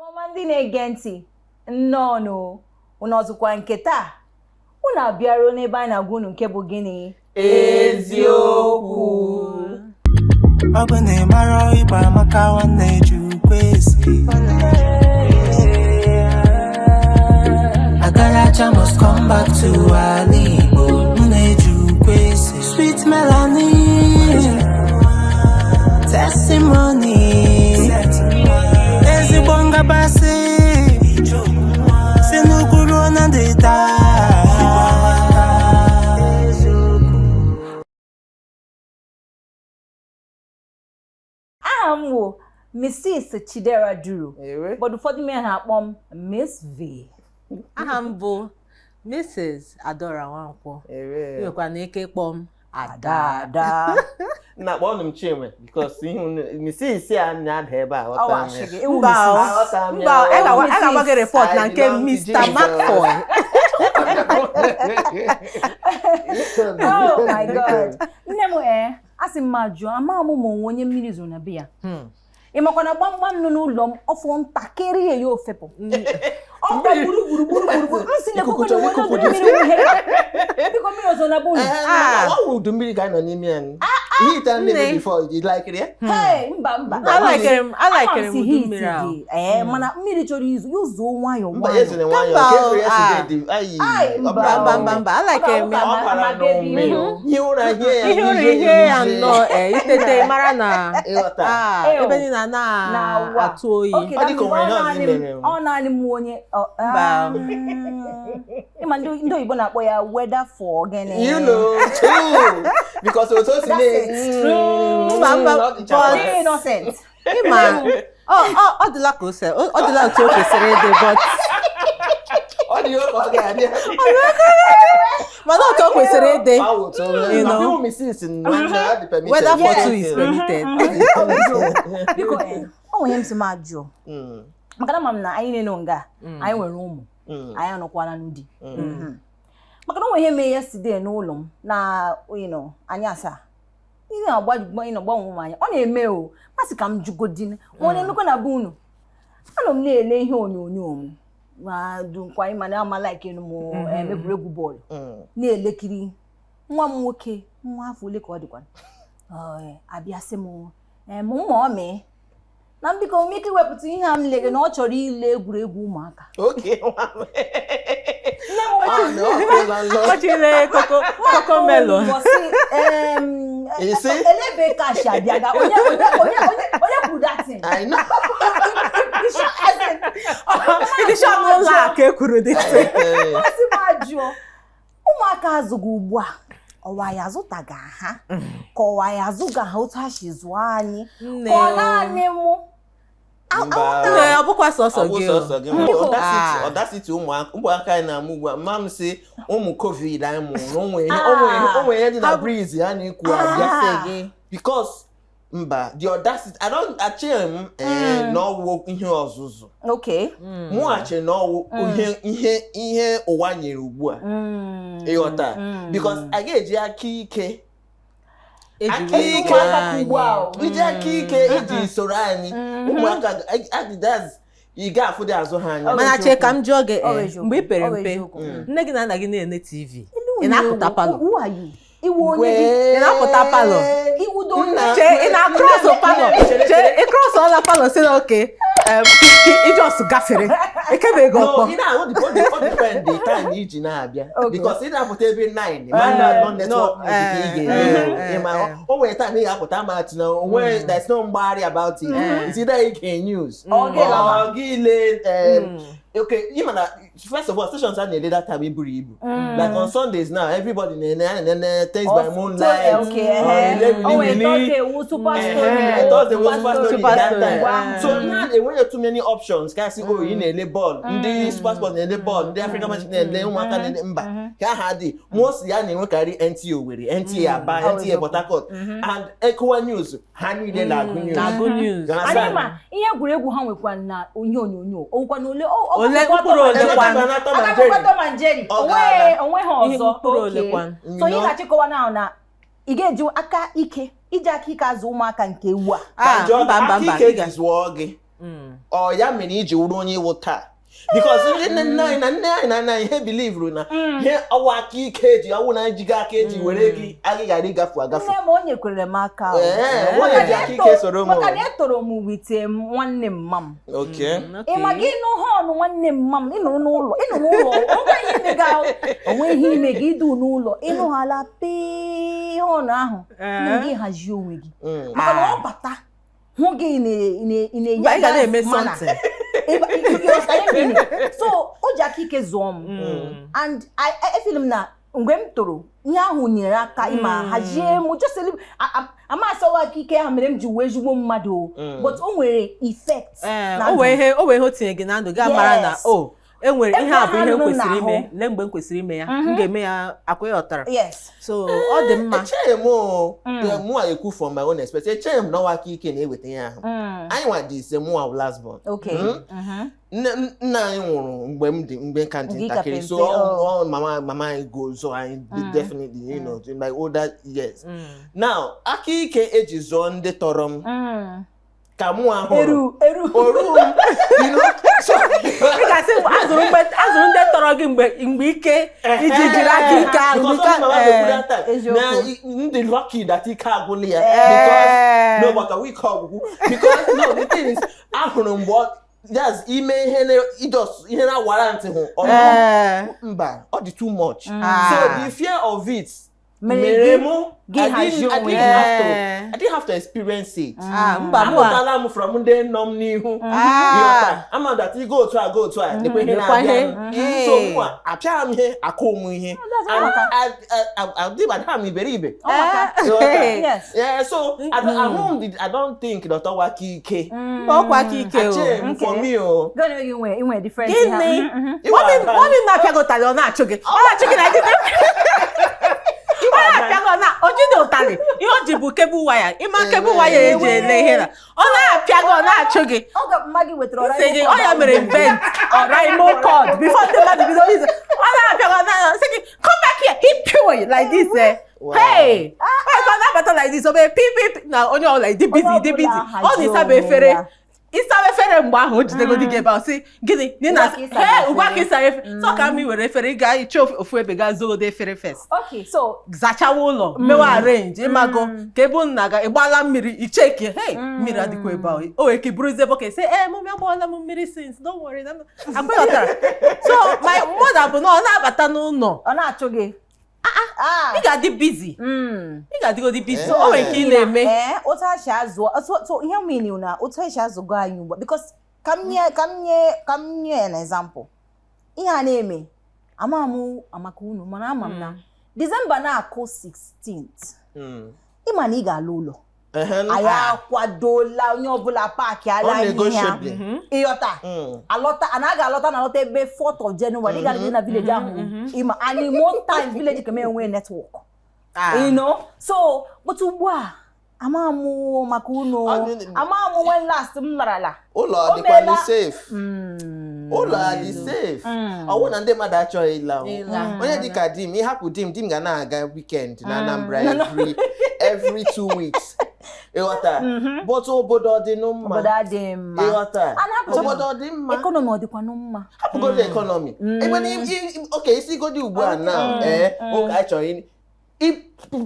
Ọma ndị na-ege ntị nnọọ unọzụkwa nke taa unu abịaruo n'ebe anyị na-agwa unu nke bụ gịnị eziokwu ọ bụ na ịmara ịgba maka nwanne Chukwu esi Agaracha must come back to ala Igbo nne Chukwu esi sweet melody testimony ezigbo ngabasị si n'ukwu na ndịda Mrs. Chidera Duru but ụfọdụ mee ha akpọ m Miss V. Aha m bụ Mrs. Adora Nwankwo. Iwekwa na ike kpọọ m Ada. Na kpọọ m Chinwe because Mrs. a na-ada ebe a Mba, a ga-agba gị report na nke Mr. McCoy. Oh my God. Nne m asị m ma jụọ ama m onye mmiri zoro na be ya. Ị makwa na gbamgbam nọ n'ụlọ m ọfọ ntakịrị ya ofepụ. Ọ bụ gburugburu nsị na koko mmiri uhere. Biko mmiri ozo na bụ unu. Ọ wụ udu mmiri ka anyị nọ n'ime ya. Heat and maybe before you like it. Hey, mba. I like it udu mmiri ahụ. Mana mmiri chọrọ izu nwayọ Mba ezere nwayọ nke yesterday dị. Mba. I like it. Ọ para n'ome. Ihe ya nnọọ itete mara na ebe dị na atụ oyi. Ọ dị ka onwe ihe ọ naanị m onye ịma ndị oyibo na-akpọ ya weather for gịnị. You know too because it was innocent. Ịma ọ dịla ka ose ọ dịla otu o kwesịrị ịdị but ọ dị oke ọ ga-adị mana otu o kwesịrị ịdị you know weather for two is permitted. Biko ọ nwere m si ma jụọ maka na m na anyị na-eno nga anyị nwere ụmụ anyị anọkwana n'ụdị maka na o nwere ihe mee yesterday n'ụlọ m na anyị asaa ihe na-agbanwe ụmụ anyị ọ na-eme o masị ka m jụgodin onye emekwa na bụ unu anọ m na-ele ihe onyonyo m ma dukwa anyị mana amala ikenu m egwuregwu bọọlụ na-elekiri nwa m nwoke nwa afọ ole ka ọ dịkwa abịa sị m mma ọ mee na mbiko m ike wepụta ihe a m lere na ọ chọrọ ile egwuregwu ụmụaka. Ọchịle koko melo. Elebe kashi abịaga onye kwuru datin. I know. Ndị shọ n'ụlọ a ka ekwuru datin. Masị m ajụọ ụmụaka azụghị ugbu a ọwa ya azụtaga ha ka ọwa ya azụga ha otu ha si zụọ anyị ka ọ naanị mụ ọ bụkwa sọsọ gị ọdasiti ụmụaka anyị na-amụ ugbu a mma m si ụmụ covid anyị mụrụ onwe ihe dị na breeze ha na-ekwu abịa because mba the audacity achịghị m n'ọwụ ihe ọzụzụ mụghachi n'ọwụ ihe ụwa nyere ugbu a ịghọta because a ga-eji aka ike iji aka ike eji soro anyị ụmụaka ị ga-afụ dị azụ ha anya mana chee ka m jụọ gị mgbe ị pere mpe nne gị na nna gị na-ene TV ị na-apụta palọ ị na-apụta palọ ị na-akrọsụ palọ ị krọsụ ọla palọ si na oke ijọs gafere ekebe gị ọkpọ the time iji na-abịa because ị na-apụta ebe 9 mana network o nwere time ị ga-apụta mat na onwe there's no mgbagharị about it it's either you can use ọ gị ile okay, even first of all, stations are needed that time iburu ibu. Like on Sundays now, everybody Tales by Moonlight. Thursday was super story that time. So now there were too many options. Can see you need a ball, this passport need a ball, the African match need a one need mba. Can had it most yani we carry NTO with NTA Aba, NTA Port Harcourt, and Echo News. Hani de la good news. Anima, ihe egwuregwu ha nwekwa na onyonyo. Okwa n'ole ole mkpụrụ ole onwe ha ọzọ. So ị na-achịkọwa na ị ga-eji aka ike iji aka ike azụ ụmụaka nke ewu a. Mba ike ga-zụọ gị Or ya mere iji wuru onye iwu taa. Because nne ihe believe na ihe ọwa aka ike ji ọwụ na jiga aka eji were gị agịghara ịgafu agafu. Nne m onye kwere m aka. Onye ji aka ike soro m. Maka na etoro m wite nwanne mma m. Okay. Ị ma gị nụ họnụ nwanne mma m ịnụ n'ụlọ onwe ihe ime gị idu n'ụlọ ịnụ hala pee họnụ ahụ na gị hazie onwe gị. Maka na ọ bata hụ gị na-eme something. So o ji aka ike zụọ m. And I feel na mgbe m toro ihe ahụ nyere aka ịma hazie m just amasawa aka ike ha mere m ji wee ezigbo mmadụ but o nwere effect. O wee ihe o tinye gị na ndụ gị amara na enwere ihe a bụ ihe m kwesịrị ime lee mgbe m kwesịrị ime ya m ga-eme ya akwa ya ọtara. So ọ dị mma. Echeghị m mụ a ekwu from my own experience. Echeghị m na ọwa aka ike na-eweta ya ahụ. Anyị nwa dị ise mụ a last born. Nna anyị nwụrụ mgbe nka dị ntakịrị. So mama anyị goes so I definitely in my older years. Now aka ike eji zụọ ndị tọrọ m ka mụ ahụrụ oru so azụrụ ndị tọrọ gị mgbe ike iji jiri aka ike ahụ ndị lucky that ike agwụla ya because no but we call because no the thing is ahụrụ mgbe just ime ihe na warrant hụ mba ọ dị too much so the fear of it I didn't have to experience it. I'm from ndị nọ m n'ihu. I'm that you go try. So apịa m ihe akọ m ihe. I did my time iberibe. Yeah, so I don't think that ọwa ike. Ọkwa ike for me o. Gonna you different. What na apịagotali ọ na-achụ gị. Ọ na-achụ gị na ojide ụtalị ihe o ji bụ kebụl waya ịma kebụl waya eji ele ihe na ọ na-apịago ọ na-achụ gị ọ ya mere invent Oraimo cord before ndị mmadụ bido ize ọ na-apịago ọ na-sị gị come back here he pew like this hey ọ na-abata like this obe pip na onye ọbụla dị busy ọ na-ịsaba efere mgbe ahụ o jidegodi gị ebe ahụ sị gịnị ugbu aka ịsa efere so ka m were efere gaa iche ofu ebe gaa zoode efere first zachawa ụlọ mewe arrange ịmago ka ebe unu na-aga ịgbala mmiri icheki mmiri adịkwa ebe ahụ o wee ka buruzie bọket sị mụmị agbala m mmiri since don't worry akpịghọtara so my mother bụ na ọ na-abata n'ụlọ ọ na-achụ gị ị ga-adị busy ị ga-adịgodi busy o nwere nke ị na-eme otu achi azụ so ihe mean na otu achi azụgo anyị ugbu because ka m nye an example ihe a na-eme amaka unu mana ama m na December na-akụ 16th ịma na ị ga-ala ụlọ anyị akwadola onye ọbụla paakị ala ihe ịghọta alọta a na-aga alọta na alọta ebe 4th of January ị ga-adị na village ahụ ịma and most times village ka enwe network you know so but ugbu a amamu maka unu amamu when last m larala ụlọ dịkwa safe ụlọ dị safe ọwụ na ndị mmadụ achọghị ịla onye dịka dim ịhapụ dim ga na-aga weekend na Anambra every 2 weeks ịghọta but obodo dị mma ịghọta obodo dị mma economy ọ dịkwa mma hapụgodo economy okay isi godi ugbu a na oge anyị chọrọ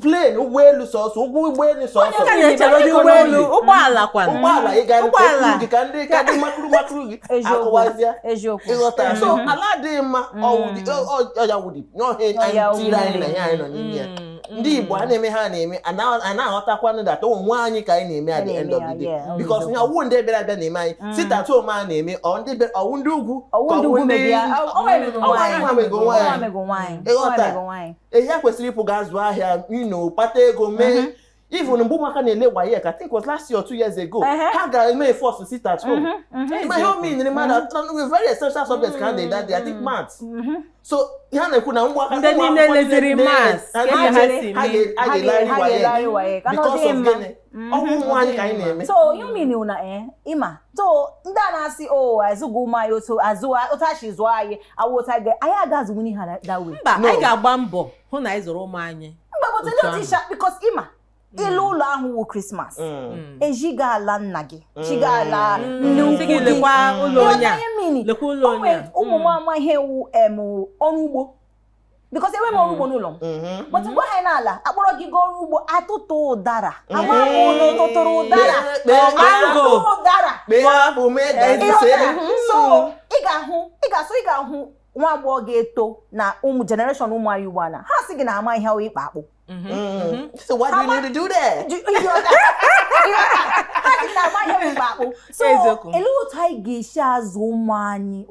plane ụgbọelu sọsọ ụgbọelu sọsọ ụgbọala ị ga gị ka ndị makụrụ gị akụwazịa ịghọta so ala dị mma ọya wudi n'ọhịa anyị tiri anyị na ya anyị nọ n'ime ya ndị Igbo a na-eme ha na-eme a na-aghọtakwanụ that onwe anyị ka anyị na-eme at the end of the day because ihe ọwụ ndị bịara abịa na-eme anyị sit at home a na-eme ọwụ ndị ugwu ịghọta ihe kwesịrị ịpụ ga azụ ahịa kpata ego mee even mgbe ụmụaka na-ele waye ka I think was last year or 2 years ago ha ga-eme force to sit at home ma ihe o mean mmadụ very essential subjects ka ha dị that day I think maths so ha na-ekwu na ụmụaka ndị niile leziri maths a ga-elarị waye because of gịnị ọgwụ ụmụ anyị ka anyị na-eme so you mean na ịma so ndị a na-asị azụgo ụmụ anyị otu achị zụọ anyị awụta anyị agaghị azụwuni ha that way mba anyị ga-agba mbọ hụ na anyị zụrụ ụmụ anyị because ịma ilu ụlọ ahụ wụ Christmas ejiga ala nna gị jiga ala ndị ukwu gị lekwa ụlọ onye lekwa ụlọ onye ụmụ m ama ihe wụ ọrụ ugbo because enwe m ọrụ ugbo n'ụlọ m but mgbe ha n'ala akpọrọ gị gaa ọrụ ugbo atụtụ ụdara ama ụlọ tụtụrụ ụdara mango ụdara so ị ga-ahụ nwa agbọghọ ga-eto na ụmụ generation ụmụ anyị ugbu a na ha sị gị na ama ihe ahụ ịkpa akpụ so why do you need to do that? So ele otu anyị ga-esi azụ ụmụ anyị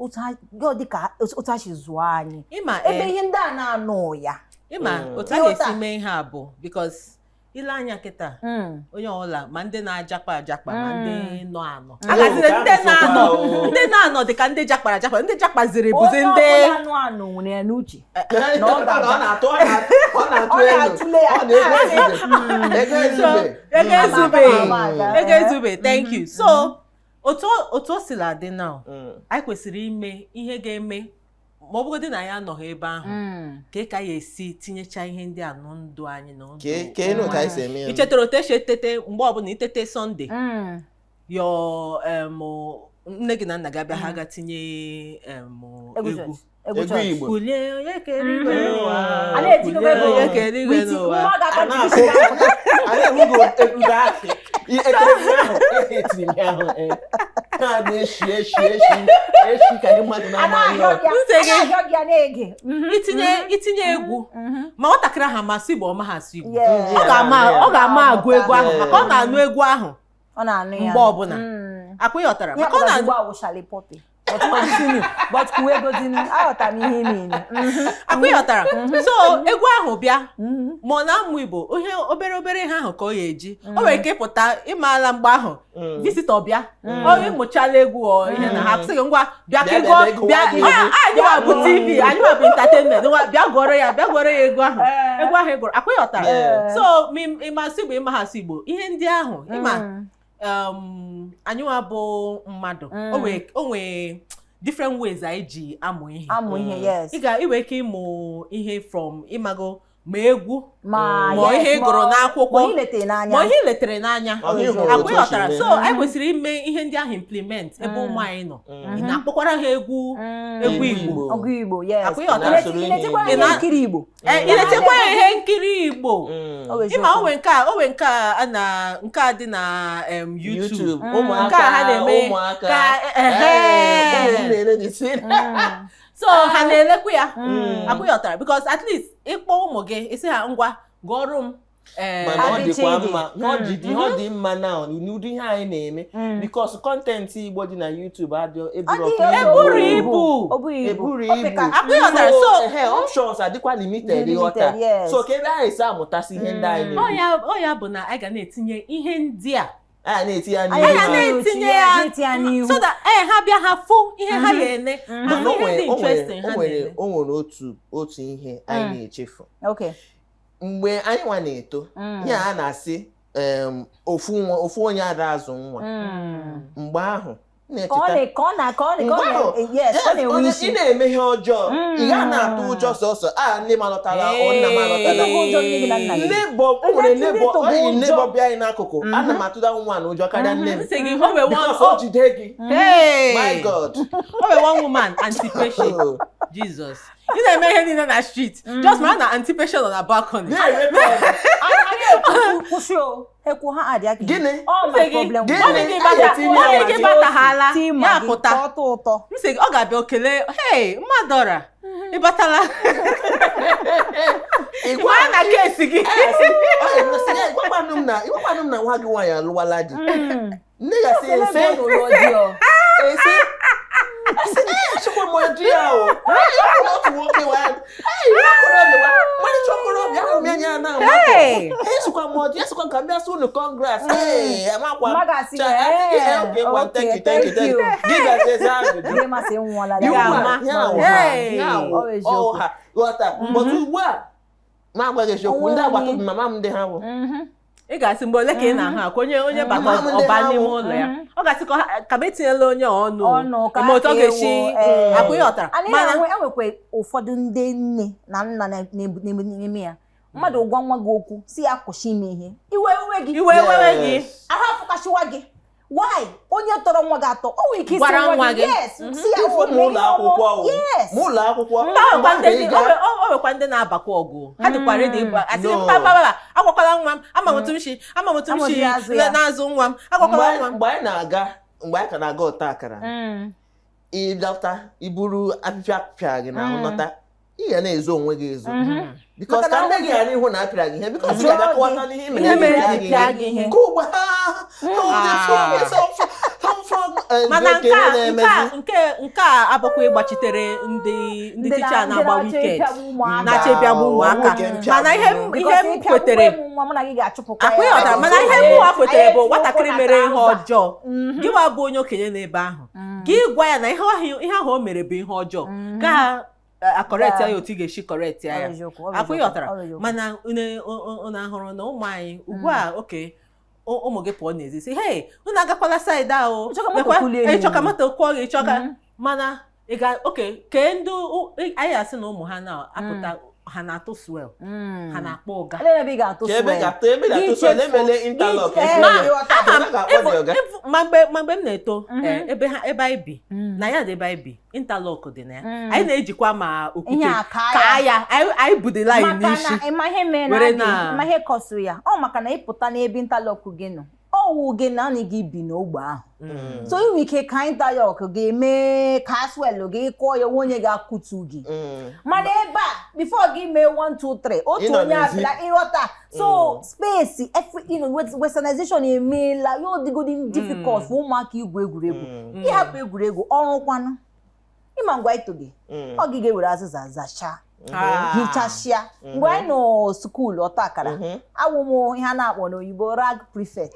otu a si zụọ anyị ebe ihe ndị a na-anọ ya ịma otu a ga-esi mee ihe a bụ because ile anya kịta onye ọbụla ma ndị na-ajakpa ma ndị nọ anọ agaziri ndị na-anọ dị ka ndị jakpara ajakpa ndị jakpaziri bụzi ndị anụ anụ nwere ya n'uche ego ezube thank you so otu o sila dị now anyị kwesịrị ime ihe ga-eme ma ọ bụgodị na ya anọghị ebe ahụ ka ya esi tinyecha ihe ndị a ndụ anyị na ndụ ichetara otu esi etete mgbe ọbụla itete Sunday nne gị na nna gị abịa ha ga tinye egwu Igbo kulie onye kere igwe n'ụwa itinye egwu ma nwatakịrị ahụ amasị Igbo ọma ha asụ Igbo ọ ga-ama agụ egwu ahụ maka ọ na-anụ egwu ahụ mgbe ọbụla akwa ịghọtara maka ọ na-anụ but akwa ịghọtara so egwu ahụ bịa ma ọ na-amụ Igbo ihe obere ihe ahụ ka ọ ga-eji o nwere ike ịpụta ịmaala mgbe ahụ visitọ bịa ọ ịmụchala egwu ihe na ha sịghị ngwa bịa ka ego anyị bụ TV anyị bụ entertainment bịa gụọrọ ya egwu ahụ gụrụ akwa ịghọtara so ịmasị Igbo ịmaghasị Igbo ihe ndị ahụ ịma anyị nwa bụ mmadụ o nwere different ways anyị ji amụ ihe yes ị ga-iwe ike ịmụ ihe from ịmago ma egwu ma ihe gụrụ n'akwụkwọ ma ihe letere n'anya akwa ịghọtara so anyị kwesịrị ime ihe ndị ahụ implement ebe ụmụ anyị nọ na-akpọkwara ha egwu Igbo akwa ịghọtara iletekwa ihe nkiri Igbo ịma onwe nke a dị na YouTube nke a ha na-eme so ha na-elekwa ya akwa ịghọtara because at least ịkpọ ụmụ gị isi ha ngwa gụọrọ m mana ọ dịkwa mma ọ dị mma na n'ụdị ihe anyị na-eme because content Igbo dị na YouTube eburu ibu akwa ịghọtara so options adịkwa limited ịghọta so ka ebe anyị si amụtasị ihe ndị anyị na-eme ọ ya bụ na anyị ga na-etinye ihe ndị a na-etinye ya n'ihu so that ha bịa ha fụ ihe ha ga-ene o nwere otu ihe anyị na-echefu mgbe anyị nwa na-eto ya a na-asị ofu onye ada azụ nwa mgbe ahụ ị na-eme ihe ọjọọ ị ga na-atụ ụjọ sọsọ ndị malọtara nna m alọtara nebo bịa anyị n'akụkụ ana m atụda nwa na ụjọ karịa nne m because o jide gị my God o nwere one woman anticipation Jesus ị na-eme ihe niile na street just mara na anticipation na balcony ekwu ha adị aka gịnị gị bataghala ya pụta ụtọ nsị ọ ga-abịa okele mmadụra ịbatala ịgwa na kesi gị ịgwakwanụ m na nwa gị nwaanyị alụwala di nne ya si achịkwa m di ya o otu nwoke esokwa m ọdị esokwa ka mbịa sụ ụlọ kọngres amakwa ghọta but ugbu a ma agwaghị eziokwu ndị agbata obi mama m ndị ha bụ ị ga-asị mgbe ole ka ị na-ahụ akwa onye bata ọba n'ime ụlọ ya ọ ga-asị ka m etinyela onye ọnụ ma otu ọ ga-esi akwa ịghọtara mana enwekwa ụfọdụ ndị nne na nna n'ime ya mmadụ gwa nwa gị okwu si ya kwụsị ime ihe iwe gị ahụ afụkashiwa gị why onye tọrọ nwa gị atọ o nwere ike isi nwa gị yes si ya ụlọ akwụkwọ o nwekwa ndị na-abakwa ọgụ ha dịkwa ready asị mba agwakwala nwa m amamotu m shi n'azụ nwa m agwakwala nwa m mgbe anyị ka na-aga ọta akara ịdọta iburu apịpịa gị na nghọta ị ga na-ezo onwe gị ezo because ka nne gị ghara ịhụ na apịara gị ihe because ị ga-aga kọwata n'ihe mere gị ihe ka ụgba mana nke a abụkwa ịgbachitere ndị ticha na-agba weekend na-achịbịagbu ụmụaka mana ihe m kwetere mana ihe mụwa kwetere bụ nwatakịrị mere ihe ọjọọ gị wa bụ onye okenye n'ebe ahụ gị gwa ya na ihe ahụ o mere bụ ihe ọjọọ ka akọrekt ya otu ị ga-esi kọrekt ya akwụ ịghọtara mana unu ahụrụ na ụmụ anyị ugbu a oke ụmụ gị pụọ n'ezi si hey unu agakwala saịdị ahụ ịchọka moto kwụọ gị ịchọka mana ị ga oke kee ndị anyị asị na ụmụ ha na-apụta ha na-atụ swel ha na-akpọ ụga ma mgbe m na-eto ebe anyị bi na ya dị ebe anyị bi interlock dị na ya anyị na-ejikwa ma okwute ka ya anyị budela anyị n'isi ma ihe kọsụ ya ọ maka na ịpụta n'ebe interlock gị nọ ọwụ gị na anyị gị bi n'ogbe ahụ so inwe ike ka interlock ga-eme ka swel gị kụọ ya onye ga-akụtu gị mana ebe a before gị mee 1 2 3 otu onye abịa ịghọta so space westernization emeela ya ọdịgodi difficult for ụmụaka igwu egwuregwu ịhapụ egwuregwu ọrụ kwanụ ịma ngwa ito gị ọ gị ga-ewere azịza zachaa hichashia mgbe anyị nọ skuulu ọta akara awụ m ihe a na-akpọ n'oyibo rag prefect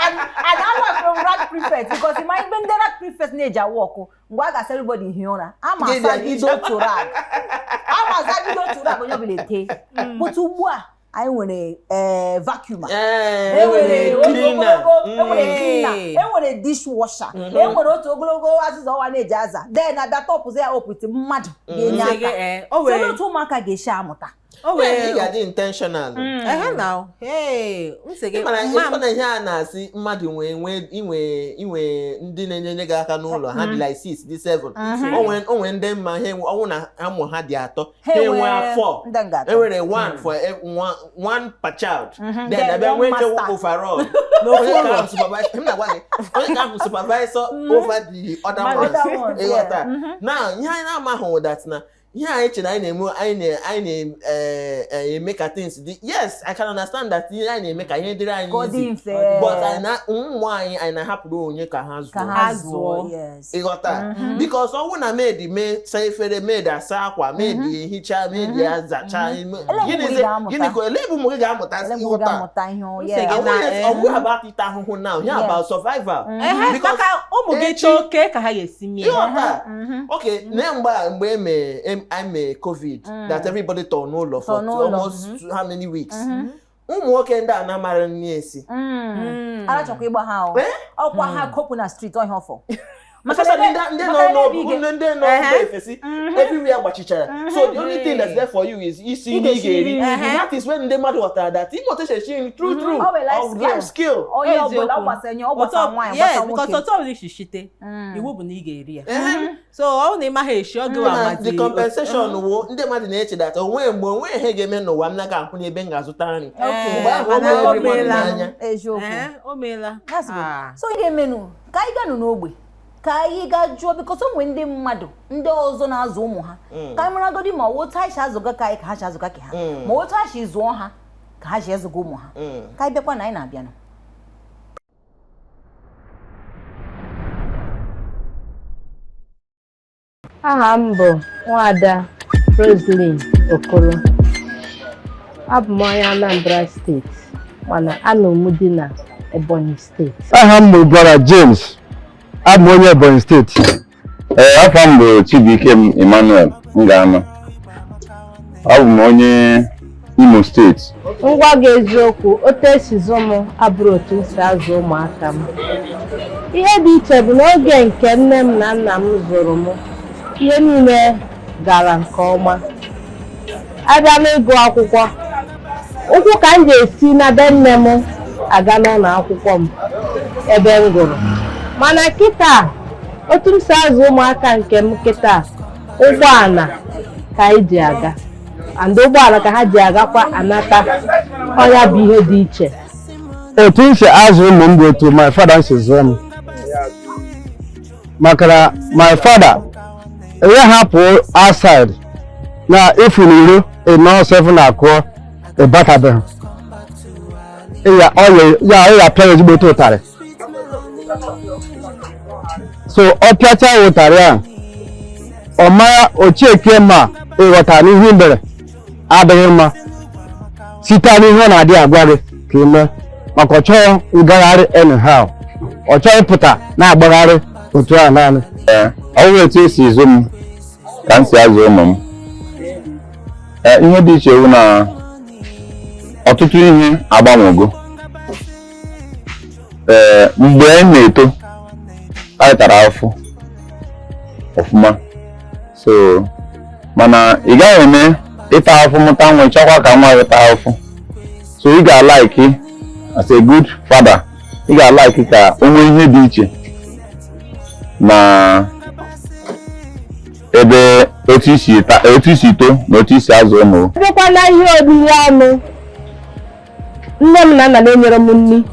and I was rag prefect because in my even the rag prefect na-eji awụ ọkụ mgbe a ga-asa everybody hie ụra ama asagido to rag onye ọbụla ete but ugbu a anyị nwere vacuum enwere cleaner enwere dishwasher enwere otu ogologo azịza ọwa na-eji aza then abịa tọpụzi ya opụti mmadụ ga-enye aka so otu ụmụaka ga-esi amụta ị ga-adị intentional mana ihe a na-asị mmadụ inwe ndị na-enye gị aka n'ụlọ ha dị like 6 dị 7 onwe ndị mma ọnwụ na amụ ha dị 3 ha enwe 4 enwere 1 for 1 per child then abịa nwee nke overall onye ka bụ supervisor over the other ones ịghọta na ihe anyị na-amaghị that na ihe anyị che na anyị na-eme ka things dị yes I can understand that ihe anyị na-eme ka ihe dịrị anyị easy but ụmụ anyị na-ahapụrụ onye ka ha zụọ ịghọta because ọnwụ na maid mee saa efere maid asa akwa maid ehicha maid azacha gịnị ka ele bụ ụmụ gị ga-amụta ịghọta ọgwụ about ite ahụhụ now ya about survival maka ụmụ gị chọọ oke ka ha ga-esi mee okay na mgbe I made COVID that everybody turned n'ụlọ for almost how many weeks? Ụmụ nwoke ndị a na-amara nri esi. Arachọkwa ịgba ha ọkwa ha kopụ na street ọhịa ọfọ. Maka ndị nọ efesi everywhere gbachichara. So the only thing that's there for you is isi ndị ga-eri. That is when ndị mmadụ ghọtara that ịmụta esi true of life skill. Onye ọbụla ọgbasanye ọgbasa nwaanyị ọgbasa nwoke. Because ọtọ ọbụla shite iwu bụ na ị ga-eri ya. So ọ na-emaghị eshi ọ ga-amazi. The compensation wo ndị mmadụ na-eche that onwe mgbe onwe ihe ga-eme n'ụwa m na-aga akwụ n'ebe m ga-azụta nri. O meela. So ihe menu ka anyị ganụ n'ogbe ka anyị ga jụọ because onwe ndị mmadụ ndị ọzọ na-azụ ụmụ ha ka anyị maragodi ma otu anyị azụga ka anyị ka ha azụga ka ha ma otu anyị zụọ ha ka ha ji ezụga ụmụ ha ka anyị bịakwa na anyị na-abịanụ. Aha m bụ Nwada Roselyn Okoro. Abụ m onye Anambra steeti mana anọ m dị na Ebonyi steeti. Aha m bụ Brother James. Abụ m onye Ebonyi steeti. Afọ m bụ Chibuikem Emmanuel Ngama. Abụ m onye Imo steeti. Ngwa gị eziokwu otu esi zụ m abụrụ otu esi azụ ụmụaka m. Ihe dị iche bụ n'oge nke nne m na nna m zụrụ m ihe niile gara nke ọma abịa n'ịgụ akwụkwọ ụkwụ ka m ga-esi na be nne m aga n'ụlọ akwụkwọ m ebe m gụrụ mana kịta otu m si azụ ụmụaka nke m kịta ụgbọala ka anyị ji aga and ụgbọala ka ha ji agakwa anata ọnya bụ ihe dị iche otu m si azụ ụmụ m bụ otu my father si zụọ m maka na my father enye hapụ outside na ifuru iro ịnọ 7 na-akụọ ịbatabeghị ya pịa ezigbo ụtarị so ọ pịacha ụtarị a ọ mara ochieke ma ịghọta n'ihe mere adịghị mma site n'ihe ọ na-adị agwa gị ka ime maka ọ chọghị ngagharị anyhow ọ chọghị ịpụta na-agbagharị otu a naanị ọ bụrụ etu esi izụ m ka m si azụ ụmụ m ihe dị iche bụ na ọtụtụ ihe agbanwego mgbe anyị na-eto anyị tara afụ ọfụma so mana ị gaghị eme ịta afụ mụta nwa chọkwa ka nwa gị taa afụ so ị ga-alaiki as a good father ị ga-alaiki ka o nwee ihe dị iche na ebe otu isi too na otu isi azụ ụmụ. Ebekwa na ihe oriri ọnụ nne m na nna na-enyere m nri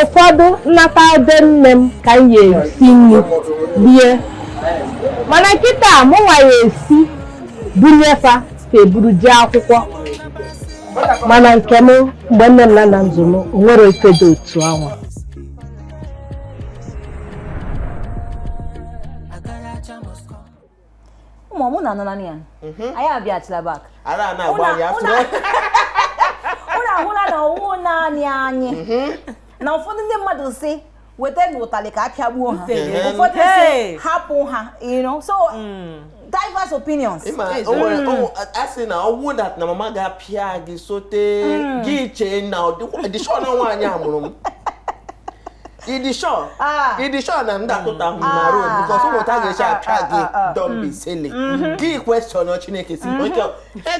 ụfọdụ nnata ebe nne m ka m ga-esi nri rie mana nkịta mụ nwa ya esi bunyefa ka eburu jee akwụkwọ mana nke m mgbe nne m na nna m zụrụ m o nwere ife dị otu anwa. Mụ na nana ya anyị abịachila bak ara na-agba ya afro ụlọ ahụla na ọwụ naanị anyị na ụfọdụ ndị mmadụ si weta n'ụtalị ka apịagbuo ha ụfọdụ si hapụ ha so diverse opinions. Asị na ọwụ na mama ga-apịa gị sote gị chee na ọdịshọ na nwaanyị amụrụ m Idisho na ndakụta hụ na road because ụmụta ga-eche apịa gị don't be silly. Gị question ọ Chineke si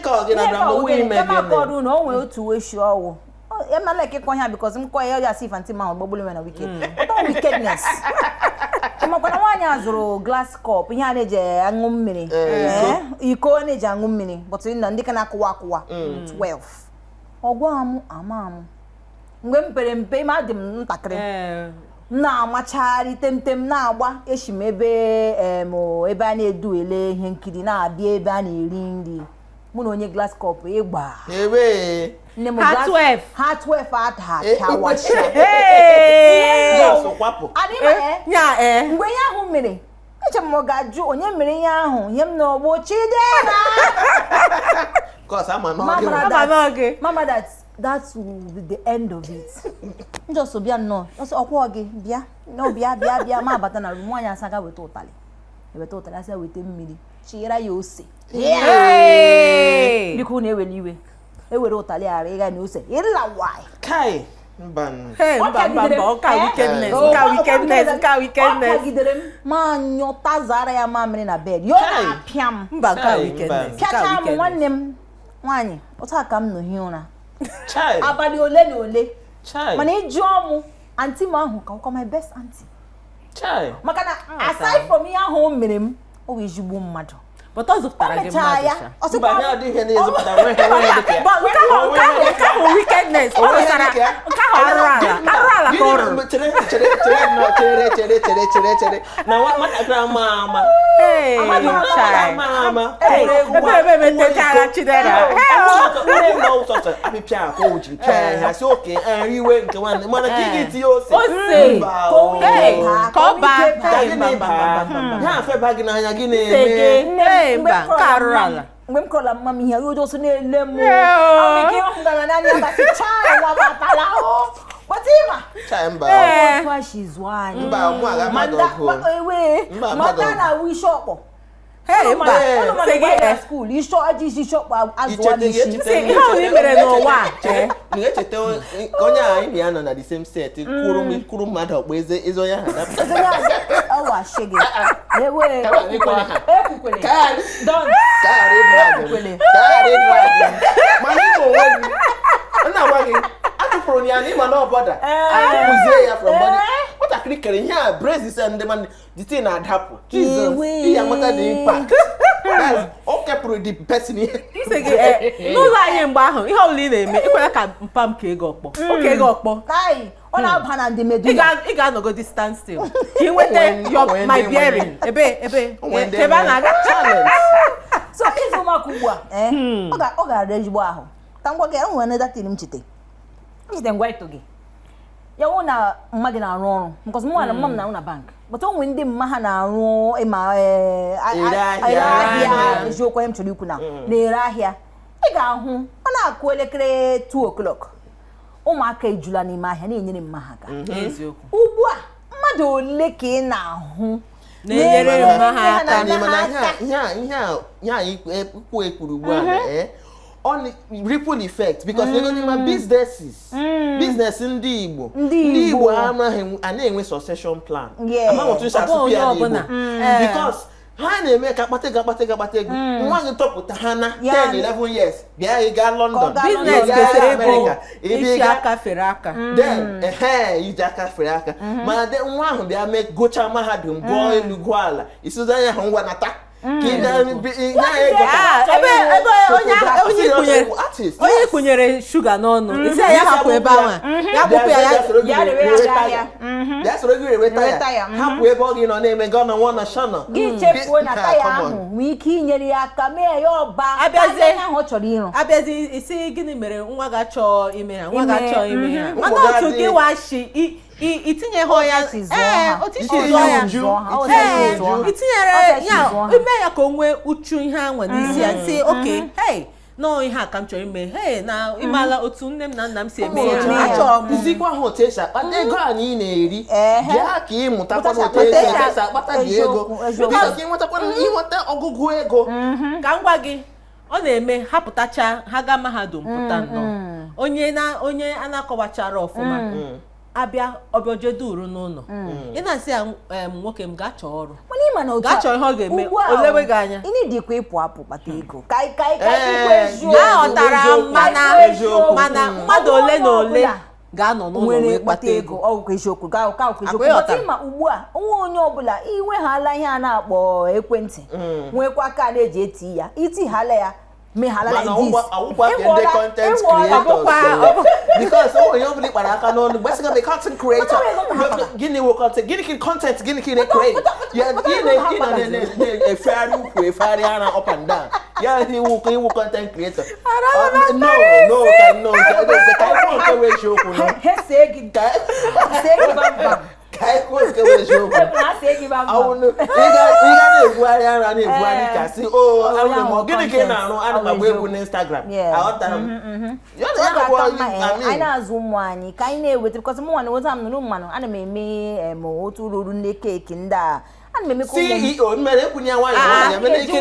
ka ọ gị na bra no we ime gị kọrụ na o nwee otu weshi ọwụ emela ekekọ ya because m kọ ya ya si fanti ma gbogbulu me na wicked wickedness makwa na nwaanyị azụrụ glass cup ihe a na-eji aṅụ mmiri iko na-eji aṅụ mmiri but na ndị ka na-akụwa akụwa 12 ọgwa amụ ama mgbe m pere mpe ma dị m ntakịrị na-amachari temtem na-agba eshi m ebe a na-edu ele ihe nkiri na-abịa ebe a na-eri nri mụ na onye glass cup ịgba nne m ha 12 atawasha mgbe ihe ahụ mere eche m ga-ajụ onye mere ihe ahụ nye m n'ọgbọ Chidera mama that will be the end of it. Just so bia no. Just okwo gi bia. No bia ma abata na room anya asa ga weta ụtalị. Weta ụtalị asa weta mmiri. Chira ya ose. Biko na eweli iwe. Ewere ụtalị ara ịga na ose. Ịla why? Kai mban. Mba wickedness. Gidere m ma nyota zara ya ma mmiri na bed. Yo na piam. Mba ka wickedness. Piacha m nwanne m nwaanyị. Otu aka m no hi ụra. Abali ole na ole mana ịjụ ọmụ aunty m ahụ ka ọkọ my best aunty maka na aside from ihe ahụ o mere m o wee jigbo mmadụ but ọ zụtara gị mmadụ sha banye ọdịghị na-ezụpụta nwe ka wickedness ọ zụtara nke ahụ arụ ala ka ọrụ chere na nwatakịrị ama apịpịa ka o wuchiri pịa ha si oke iwe nke nwanne mana ka ị ga-etinye ose ka ọ baa ya afeba gị n'anya gị na-eme mgbe m kọrọla mma m ihe ya ojo so na-ele m ike ịhụgara n'anya basi chaa nwa batala Fatima. Chamba. That's why she's one. Mba, mu aga madogo. Mata na we shop. Hey, mba. Say school. You shop aji shop as one issue. Say how we mere no wa. Ni echete onya anyị bịa nọ na the same set. Kuru mmadụ ọkpọ eze onye ha. wa shege ewe ekwukwele don kare mana Igbo nwe nna gwa gị atụpụrụ ya n'ịma na ọbọda atụpụzie ya from body nwatakịrị kere ihe a braces and the thing adapụ Jesus ihe amata the impact o kepụrụ the person ihe n'ụlọ anyị mgbe ahụ ihe ọbụla ị na-eme ịkwara ka mpa m ka ego ọkpọ oke ego ọkpọ ọ na-aba na ndị medulla ị ga-anọgodi stand still ka ị nweta my bearing ebe a na-aga challenge so izu maka ugbu a ọ ga-ara ezigbo ahụ ka ngwa gị enwere nedatin m chite ngwa ito gị ya wụ na mma gị na-arụ ọrụ because mma m na-arụ na bank but o nwere ndị mma ha na-arụ ịma ahịa eziokwu m chọrọ ikwu na-ere ahịa ị ga-ahụ ọ na-akụ elekere 2 o'clock ụmụaka ejula n'ime ahịa na-enyere mma ha aka ugbu a mmadụ ole ka ị na-ahụ na-enyere mma ha aka ihe a ikwu ekwuru ugbu a on ripple effect because we go to my business ndị Igbo anaghị na-enwe succession plan ama otu isi asụpụ ya n'Igbo because ha na-eme ka akpata ego nwa gị tọpụta ha na 10-11 years bịa ị gaa London business kwesịrị ịbụ isi aka fere aka then iji aka fere aka mana nwa ahụ bịa mee gocha mahadum gụọ elu gụọ ala isuzi anya ahụ ngwa nata onye kụnyere shuga n'ọnụ isi ya hapụ ebe ahụ ya bụpụ ya soro gị reweta ya hapụ ebe ọ gị nọ na-eme gị ọnọ nwa na shana gị chefuo na taya ahụ nwee ike inyere ya aka mee ya ọba ahụ ọ chọrọ ịrụ abịazi isi gịnị mere nwa ga-achọ ime ha mana otu gị washi itinyeghọ ya itinyere ya ime ya ka o nwee uchu ihe anwa n'isi ya si oke hey nọọ ihe a ka m chọrọ ime hey na ịmala otu nne m na nna m si eme ya achọrọ m kụzikwa ha otu esi akpata ego anyị na-eri bịa ka ị mụtakwa otu esi akpata gị ego bịa ka ị nweta ọgụgụ ego ka m gwa gị ọ na-eme ha pụtacha ha gaa mahadum pụta nnọọ onye a na-akọwachara ọfụma abịa ọbịajedu uru n'ụlọ ị na-asị ya nwoke m gaa chọọ ọrụ gaa chọọ ihe ọ ga-eme olewe gị anya ị dịkwa ịpụ apụ kpata ego ha ghọtara mana mmadụ ole na ole ga-anọ n'ụlọ wee kpata ego ọgwụkwa eziokwu eziokwu ma ugbu a onwe onye ọbụla iweghala ihe a na-akpọ ekwentị nwekwa kaadị eji eti ya itighala ya mehala because onye ọbụla kpara aka n'ọnụ gbasịga be content creator gịnị wụ content gịnị ka ị na-create ya na-efegharị ukwu efegharị ara up and down ya iwu content creator no ka ife nke wee eziokwu ị ga na-ebugharị ara na-ebugharị ka si gịnị ka ị na-arụ ana m agba egwu n'Instagram aghọtara m anyị na-azụ ụmụ anyị ka anyị na-eweta because mụ nwa na-eweta m nụrụ mmanụ ana m eme otu ruru nne keeki ndị a ana m emekwa CEO mere ekwunye nwaanyị mere ike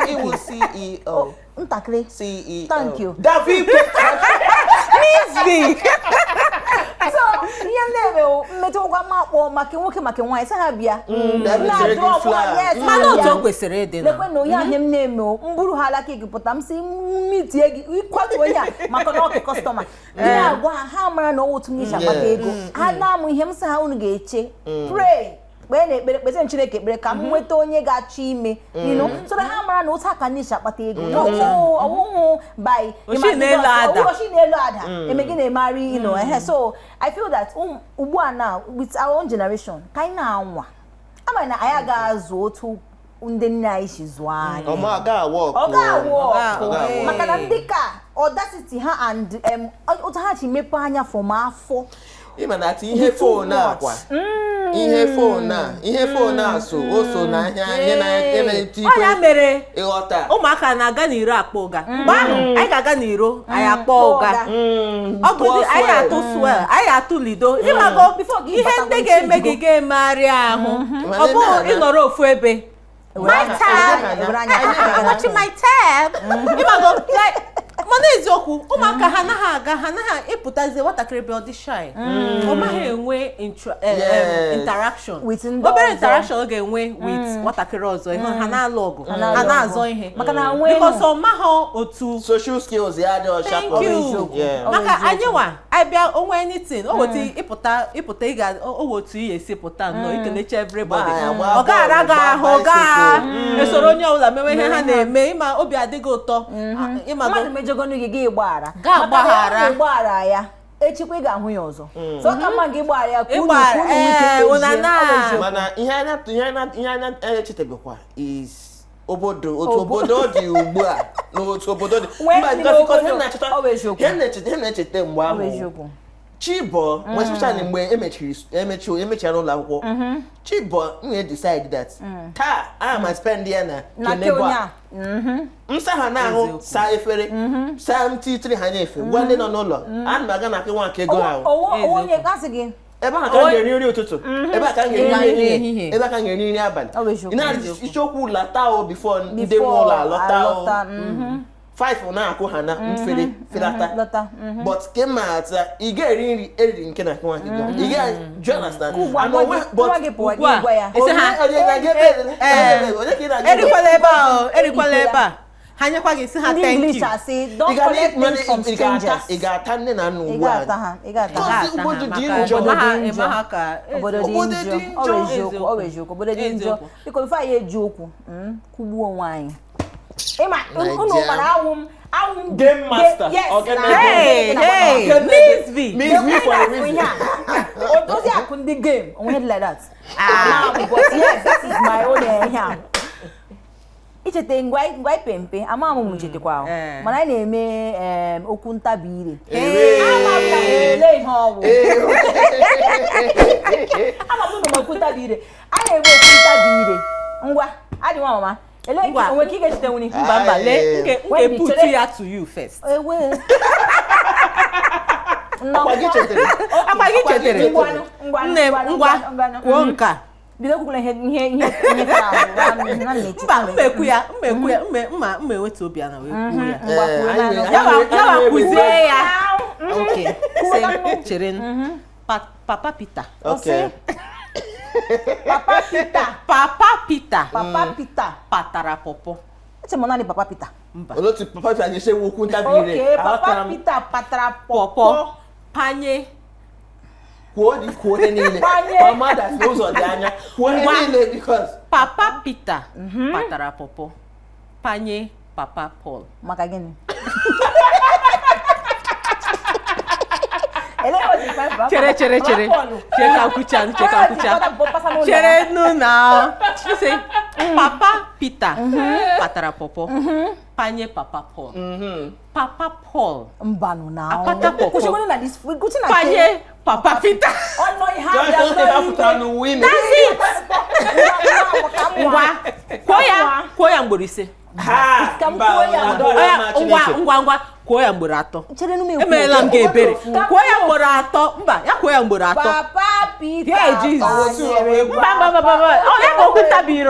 n'iwu CEO ntakịrị CEO thank you David so ihe na-eme mmetụ ụgwọ makpọ maka nwoke maka nwaanyị sa ha bịa mana otu o kwesịrị ịdị lekwe na onye ahịa m na-eme mburu ha alaka gị pụta m si mitie gị ịkwatu onye a maka na ọkụ kọstọma ndị agwa ha mara na ọwụ otu m isi akpata ego ha na-amụ ihe m sị ha unu ga-eche pray kpee na ekpere kpesị Chineke ekpere ka m nweta onye ga-achọ ime so na ha mara na otu aka n'isi akpata ego ọwụhụ by oshi n'elu ada eme gị na-emari so I feel that ugbu a now with our own generation ka anyị na-anwa ama na anyị ga-azụ otu ndị nne anyị si zụọ anyị ọ ga-awọ maka na ndị ka audacity ha and otu ha ji mepe anya from afọ ịma na ihe fon akwa ihe fon a so n'ahịa ihe na-eti ikwe ya mere ịghọta ụmụaka na-aga n'iro akpọ ụga mgbe ahụ anyị ga-aga n'iro anyị akpọ ụga ọ bụdị anyị atụ swel anyị atụ lido ịmago ihe ndị ga-eme gị ga-emegharị ahụ ọ bụghị ịnọrọ ofu ebe my tab ịmago mana eziokwu ụmụaka ha anaghị ịpụtazie nwatakịrị bụ ọdị shy ọ maghị enwe interaction obere interaction ọ ga-enwe with nwatakịrị ọzọ ihe ha na-alụ ọgụ ha na-azọ ihe because ọ maghị otu social skills ya dị ọcha maka anyị nwa abịa onwe anything o weta ịpụta ị ga otu ihe esi pụta nnọọ ikelecha everybody ọ ga-ara gị ahụ gaa esoro onye ọbụla mewe ihe ha na-eme ịma obi adịghị ụtọ mmadụ mejọgonu gị gị gbaghara gbaghara ya echikwa ị ga-ahụ ya ọzọ so ka mma gị gbaghara ya mana ihe anya echetebekwa is otu obodo dị ugbu a n'otu obodo dị ihe na-echeta mgbe ahụ Chibo, especially mgbe emechara ụlọ akwụkwọ Chibo decide that taa I must spend here na kenebo a msa ha na-ahụ saa efere saa mt3 ha na-efe gwa ndị nọ n'ụlọ ana m aga na nke nwa nke ego ahụ ebe a ka m ga-eri nri ụtụtụ ebe a ka m ga-eri nri ehihie ebe a ka m ga-eri nri abalị ị na-adị isiokwu lata o before ndị nwe ụlọ alọta o 5 na-akụ ha na mfere felata but kema ata ị ga-eri nri eriri nke na nwa gị ị ga understand erikwala ebe a ha nyekwa gị si ha thank you ị ga-ata nne na nna ugbu a obodo dị njọ biko ife anyị eji okwu kwugbuo onwe anyị ịma unu mara awụm game master Miss V for a reason odozi akụ ndị game onwe like that but yes this is my own here ichete ngwa ipempe ama m chetekwa ahụ mana anyị na-eme okwu ntabi ire ama m na-ele ihe ọwụ ama m na okwu ntabi ire anyị na-eme okwu ntabi ire ngwa adị nwa mama onwe ka ị ga-echete nwunye mba lee nke put ya to you first akwa gị chetere nne ngwa kwuo nka bido kwukwala ihe mba mma eweta obi ana wee kwuo ya kụzie ya oke chere Papa Peter Papa Peter patara pọpọ eche m naanị Papa Peter mba otu Papa Peter ga-ese okwu ntabi ire Papa Peter patara pọpọ panye kwuo niile mmadụ asị ụzọ dị anya kwuo niile because Papa Peter patara pọpọ panye Papa Paul maka gịnị chere ka kuchan chere nu na say Papa Peter patara pọpọ panye Papa Paul Papa Paul mbanu na apata pọpọ kushobona na this we go to na panye Papa Peter oh no you have just say Africa no women that's it kwuo ya mgboro ise ngwa kwuo ya mgboro atọ emeela m ga-ebere kwuo ya mgboro atọ mba ya kwuo ya mgboro atọ Papa Peter yeah Jesus ọ ya okwu tabiri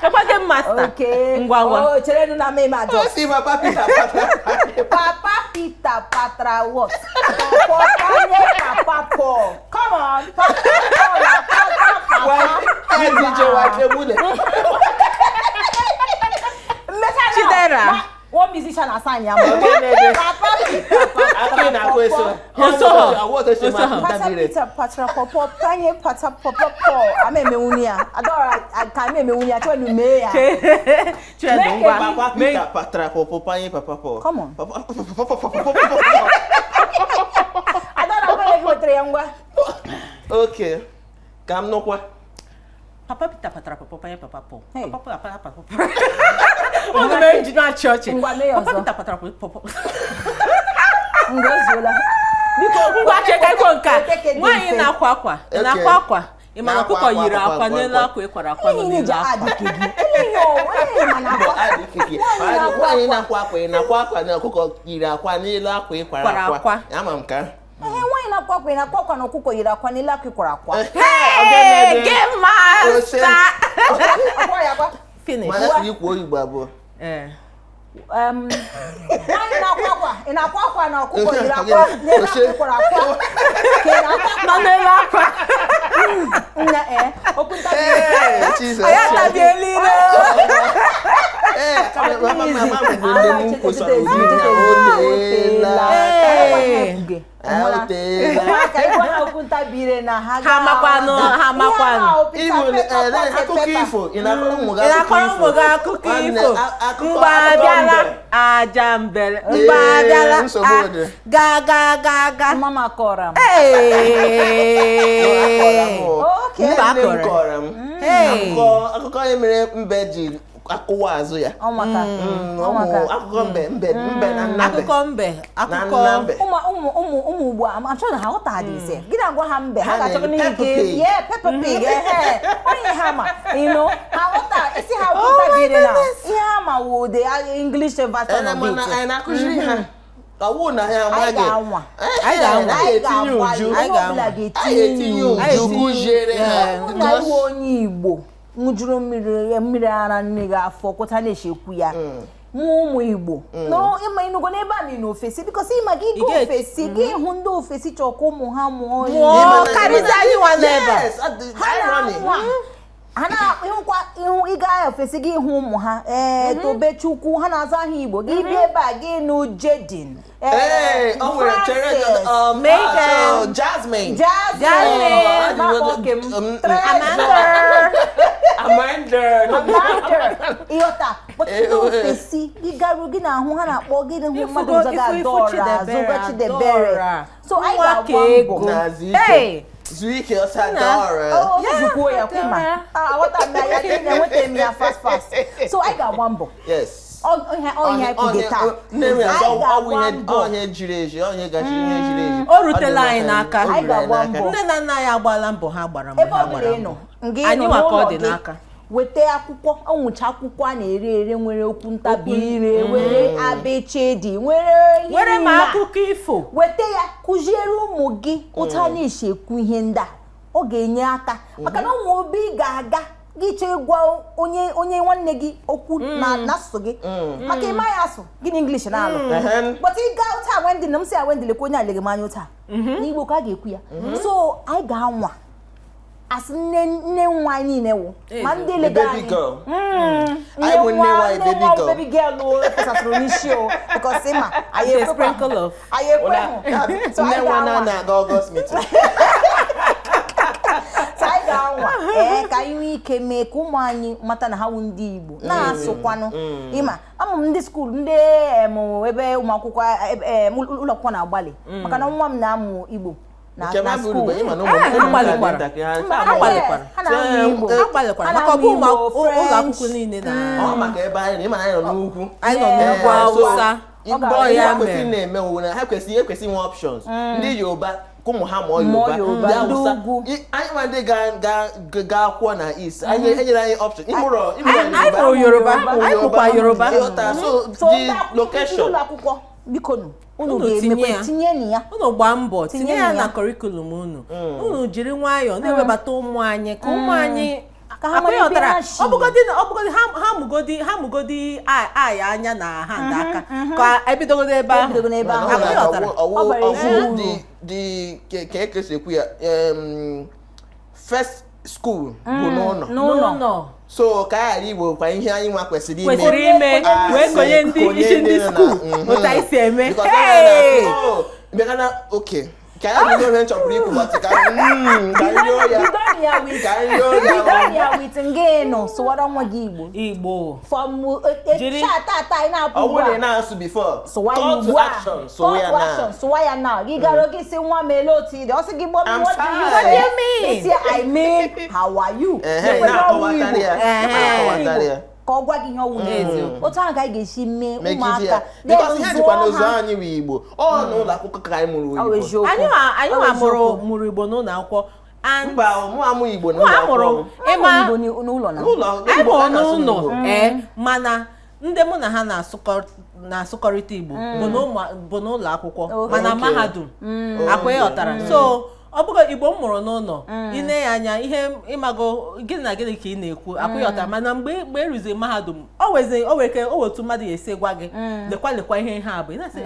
ekwa game master ngwa chere nu na me ma just see Papa Peter patra what Papa Paul come on Chidera one musician assign ya Papa Peter patra papa panye pata papa Paul ameme unia adora akameme unia to nu me ya Papa Peter patra papa panye Papa Paul come on adora ko le tre ngwa okay kam nokwa Papa Peter patra papa panye Papa Paul Papa on the original church Papa Peter patra papa ngozola ngwa cheka iko nka nwanyị na-akwa akwa ịma na ọkụkọ yiri akwa n'elu akwa ịkwara akwa n'elu nwaanyị na-akwa akwa na ọkụkọ yiri akwa n'elu akwa ịkwara akwa ama m ka nwaanyị na-akwa akwa na ọkụkọ yiri akwa n'elu akwa ịkwara akwa game master akwa ya kwa finish mana si ikwu Igbo abụọ ị na-akwa akwa na ọkụkọ yiri akwa n'elu akwụkwọrọ akwa ka ị na-akwa n'elu akwa nna okwunta ya tabiela ire ha makwanụ akụkọ ifo ị na-akọrọ ụmụ gị akụkọ ifo mgbe abịala aja mbere mgbe abịala ga mama kọrọ m akụkọ onye mere mbe ji akụwa azụ ya akụkọ mbe na nna mbe ụmụ ugbu a achọghị ha ghọta dị ise gị na-agwa ha mbe ha ga-achọrọ n'ike Peppa Pig onye ha ma ha ghọta isi ha pụtabiri na ihe ha ma wụ the English version of it anyị na-akụziri ha ọwụ na ya amaghị anyị ga-etinye uju kụziere ha na iwe onye Igbo ṅụjuru mmiri ara nne gị afọ kwụta na-echekwu ya ụmụ Igbo ịma ịnụgo n'ebe a n'ofesi bikos ịma gị go ofesi gị hụ ndị ofesi chọkwa ụmụ ha mụọ karịzịa anyị nwa n'ebe ha na-ịhụkwa ihu ịga ofesi gị hụ ụmụ ha Tobechukwu ha na-azụ ahịa Igbo gị bịa ebe a gị nụ Jedin Jasmine ịghọta ndị ofesi gị garu gị na-ahụ ha na-akpọ gị hụ mmadụ ụzọ ga-adọra azụ Chidebere so anyị ga-agba mbọ Zuike Osadora. Zukwuo ya kwema. Aghọta m na ya na-enweta m ya fast. So anyị ga-agba mbọ. Yes. Onye kwuge taa. Onye jiri eji, onye gachiri ihe jiri eji. O rutela anyị n'aka. Anyị ga-agba mbọ. Nne na nna anyị agbala mbọ ha gbara mbọ ha gbara mbọ. Anyị nwa ka ọ dị n'aka. Weta akwụkwọ ọnwụcha akwụkwọ a na-ere nwere okwu ntabi ire nwere abechedi nwere ma akụkọ ifo weta ya kụziere ụmụ gị otu a na-esi ekwu ihe ndị a ọ ga-enye aka maka na ụmụ obi ga-aga gị chọọ ịgwa onye nwanne gị okwu n'asụsụ gị maka ịma ya asụ gị na English na-alụ but ị gaa otu a Wendy na m si ya Wendy lekwa onye alegị m anya otu a n'Igbo ka a ga-ekwu ya so anyị ga-anwa asị nne nwa anyị niile wụ ma ndị lega anyị nne nwa baby girl o efesatụrụ n'isi o because ma anyị ekwe so nne nwa na-aga August meeting so anyị ga-anwa ka anyị nwee ike mee ka ụmụ anyị mata na ha wụ ndị Igbo na-asụkwanụ ịma ama m ndị skuul ndị ebe ụmụakwụkwọ ụlọakwụkwọ na-agbalị maka na nwa m na-amụ Igbo na school agbalịkwara maka ọ bụ ụlọ akwụkwọ niile na maka ebe anyị nọ anyị nọ n'ugwu Awụsa ha kwesịrị inwe options ndị Yoruba ụmụ ha mụọ Yoruba ndị Awụsa anyị ma ndị ga-akwụkwọ na East anyị enyere anyị option ịmụrụ Yoruba anyị mụkwa Yoruba so the location biko unu ga-emepe tinye na ya unu gbaa mbọ tinye ya na curriculum unu jiri nwayọọ na-ewebata ụmụ anyị ka ụmụ anyị akpịghọtara ọ bụgodi aya anya na ha ndị aka ka ebidogodo ebe ahụ akpịghọtara ka ekesi ekwu ya first school bụ n'ụlọ so ka anyị Igbo kwa ihe anyị nwa kwesịrị ime wee konye ndị skuul otu anyị si eme mbịakana oke ka ya bụ ihe nchọpụrụ ikwu gbata ka sụwara nwa gị Igbo ọwụrụ na-asụ before sụwa ya na gị gara oge isi nwa m ele otu ide ọ sị gị gbọ I mean how are you ka ọ gwa gị ihe ọwụ n'eziokwu otu ahụ ka anyị ga-esi mee ụmụaka ihe jikwa n'ụzọ anyị wụ Igbo ọ n'ụlọ akwụkwọ ka anyị mụrụ Igbo anyị mụrụ Igbo n'ụlọ akwụkwọ mba mụ amụ Igbo n'ụlọ akwụkwọ anyị mụrụ n'ụlọ mana ndị mụ na ha na-asụkọrịta Igbo bụ n'ụlọ akwụkwọ mana mahadum akwa ịghọtara so ọ bụghị Igbo m mụrụ n'ụlọ ine ya anya ihe ịmago gịnị na gịnị ka ị na-ekwu akwụghọta mana mgbe eruziri mahadum o were otu mmadụ ya esi gwa gị lekwa ihe a bụ ị na-asị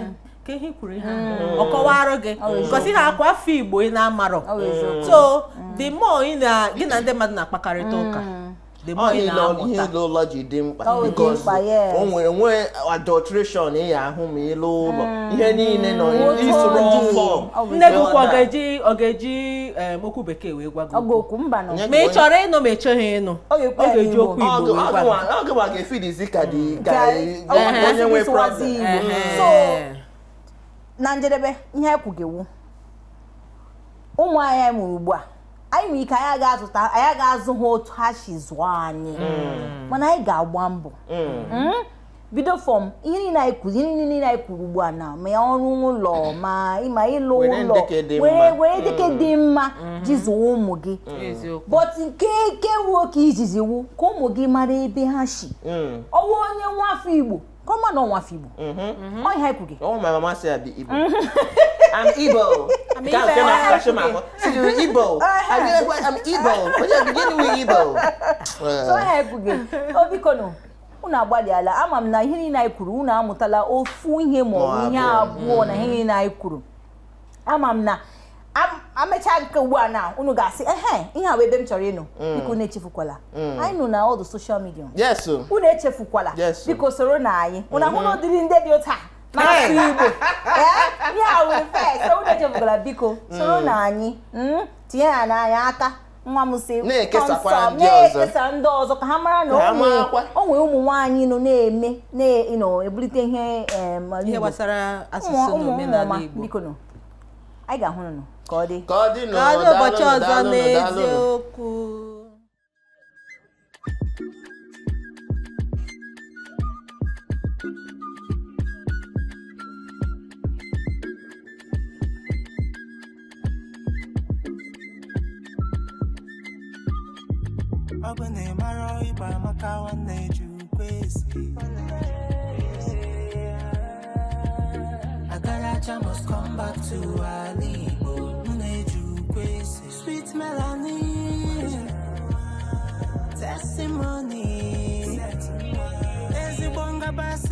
ka ihe kwuru ihe ahụ ọ kọwarụ gị gosi ha akwa afọ Igbo ị na-amarọ so the more gị na ndị mmadụ na-akpakarịta ụka ihe ụlọ ji dị mkpa because o nwere adulteration ị ya ahụ ma ịlụ ụlọ ihe niile nọ isoro ọfọ nne gị kwa ọ ga-eji okwu bekee wee gwa gị ma ị chọrọ ịnụ ma ị chọghị ịnụ ọ ga-eji okwu Igbo wee gwa gị ọ gịwa ga-efidizi ka onye nwe problem na njedebe ihe anyị kwugewu ụmụ anyị mụrụ ugbu a anyị nwere ike anyị ga-azụ ha otu ha si zụọ anyị mana anyị ga-agba mbọ bido fọm ihe niile anyị kwuru ugbu a na ma ya ọrụ ụlọ ma ịlụ ụlọ were dịka dị mma ji zụọ ụmụ gị but nke wuo ka ijizi wu ka ụmụ gị mara ebe ha si ọwụ onye nwafọ Igbo kọma na ọnwafọ Igbo ọ ihe anyị kwuge my mama say I be Igbo I'm Igbo. I'm Igbo. I'm Igbo. What you beginning with Igbo? So happy. Obiko no. Unu agbaliala ama m na ihe niile anyị kwuru unu amụtala ofu ihe ma ihe abụọ na ihe niile anyị kwuru. Ama m na amecha nke ugbu a na unu ga-asị ihe a ebe m chọrọ ịnụ biko na-echefukwala anyị nọ na all the social media. Yes. Unu echefukwala biko soro na anyị. Unu ahụ na ụdịrị ndị dị ụta. N'asụ Igbo ya were first so unu echefukwala biko soro na anyị tinye ya n'anya aka nwa m si na-ekesakwa ndị ọzọ ka ha mara na o nwere ụmụ nwaanyị nọ na-eme ebulite ihe gbasara asụsụ na omenala Igbo biko nọ anyị ga-ahụ nụ ka ọ dị ụbọchị ọzọ n'eziokwu. Agaracha must come back to Igbo. Sweet melody, testimony. Ezibonga basi.